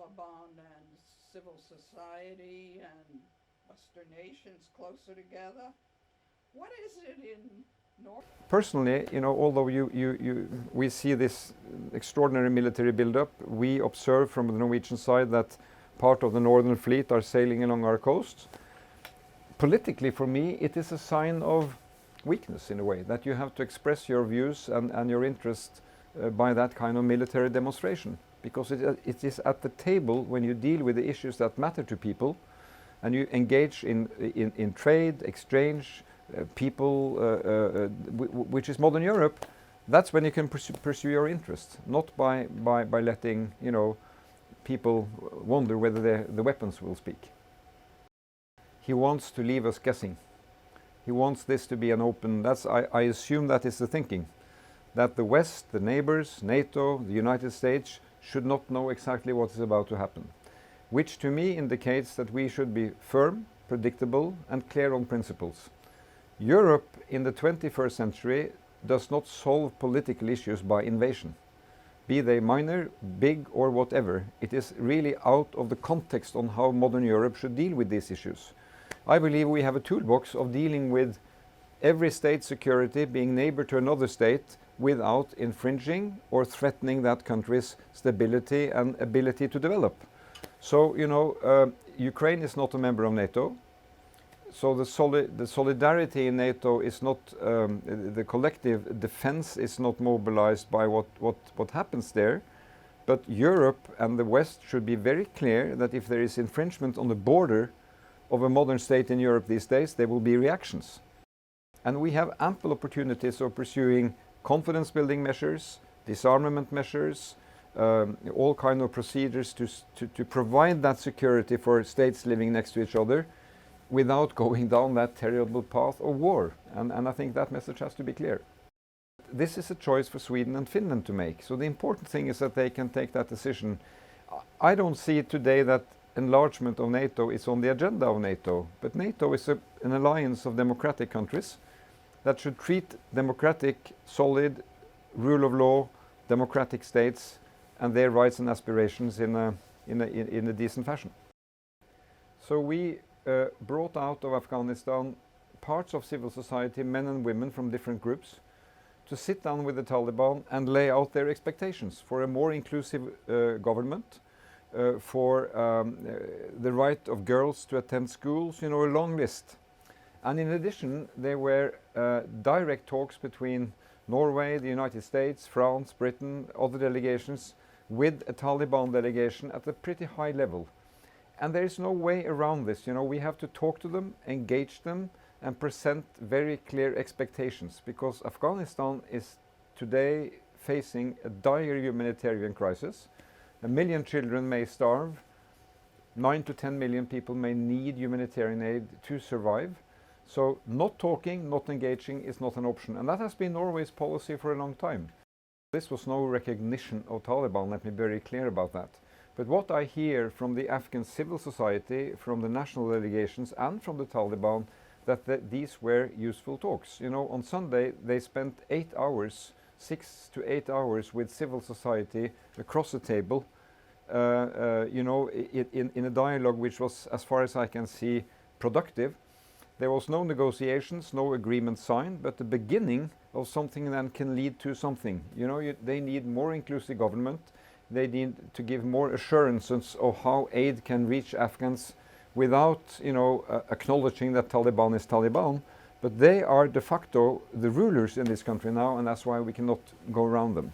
Taliban and civil society and Western nations closer together? What is it in North? Personally, although we see this extraordinary military buildup, we observe from the Norwegian side that part of the Northern Fleet are sailing along our coast. Politically, for me, it is a sign of weakness in a way, that you have to express your views and your interest by that kind of military demonstration. Because it is at the table when you deal with the issues that matter to people and you engage in trade, exchange, people, which is modern Europe, that's when you can pursue your interests, not by letting people wonder whether the weapons will speak. He wants to leave us guessing. He wants this to be an open, I assume that is the thinking, that the West, the neighbors, NATO, the United States should not know exactly what is about to happen, which to me indicates that we should be firm, predictable and clear on principles. Europe in the 21st century does not solve political issues by invasion, be they minor, big or whatever. It is really out of the context on how modern Europe should deal with these issues. I believe we have a toolbox of dealing with every state's security being neighbor to another state without infringing or threatening that country's stability and ability to develop. So, Ukraine is not a member of NATO. So the solidarity in NATO is not, the collective defense is not mobilized by what happens there. But Europe and the West should be very clear that if there is infringement on the border of a modern state in Europe these days, there will be reactions. And we have ample opportunities of pursuing confidence building measures, disarmament measures, all kind of procedures to provide that security for states living next to each other without going down that terrible path of war. And I think that message has to be clear. This is a choice for Sweden and Finland to make. So the important thing is that they can take that decision. I don't see today that enlargement of NATO is on the agenda of NATO, but NATO is an alliance of democratic countries that should treat democratic, solid, rule of law, democratic states and their rights and aspirations in a decent fashion. So we brought out of Afghanistan parts of civil society, men and women from different groups, to sit down with the Taliban and lay out their expectations for a more inclusive government, for the right of girls to attend schools, a long list. And in addition, there were direct talks between Norway, the United States, France, Britain, other delegations, with a Taliban delegation at a pretty high level. And there is no way around this. We have to talk to them, engage them, and present very clear expectations, because Afghanistan is today facing a dire humanitarian crisis. 1 million children may starve. 9 to 10 million people may need humanitarian aid to survive. So not talking, not engaging is not an option. And that has been Norway's policy for a long time. This was no recognition of Taliban, let me be very clear about that. But what I hear from the Afghan civil society, from the national delegations and from the Taliban, that these were useful talks. On Sunday they spent 8 hours, 6 to 8 hours with civil society across the table, in a dialogue which was, as far as I can see, productive. There was no negotiations, no agreement signed, but the beginning of something then can lead to something. They need more inclusive government. They need to give more assurances of how aid can reach Afghans without, acknowledging that Taliban is Taliban. But they are de facto the rulers in this country now, and that's why we cannot go around them.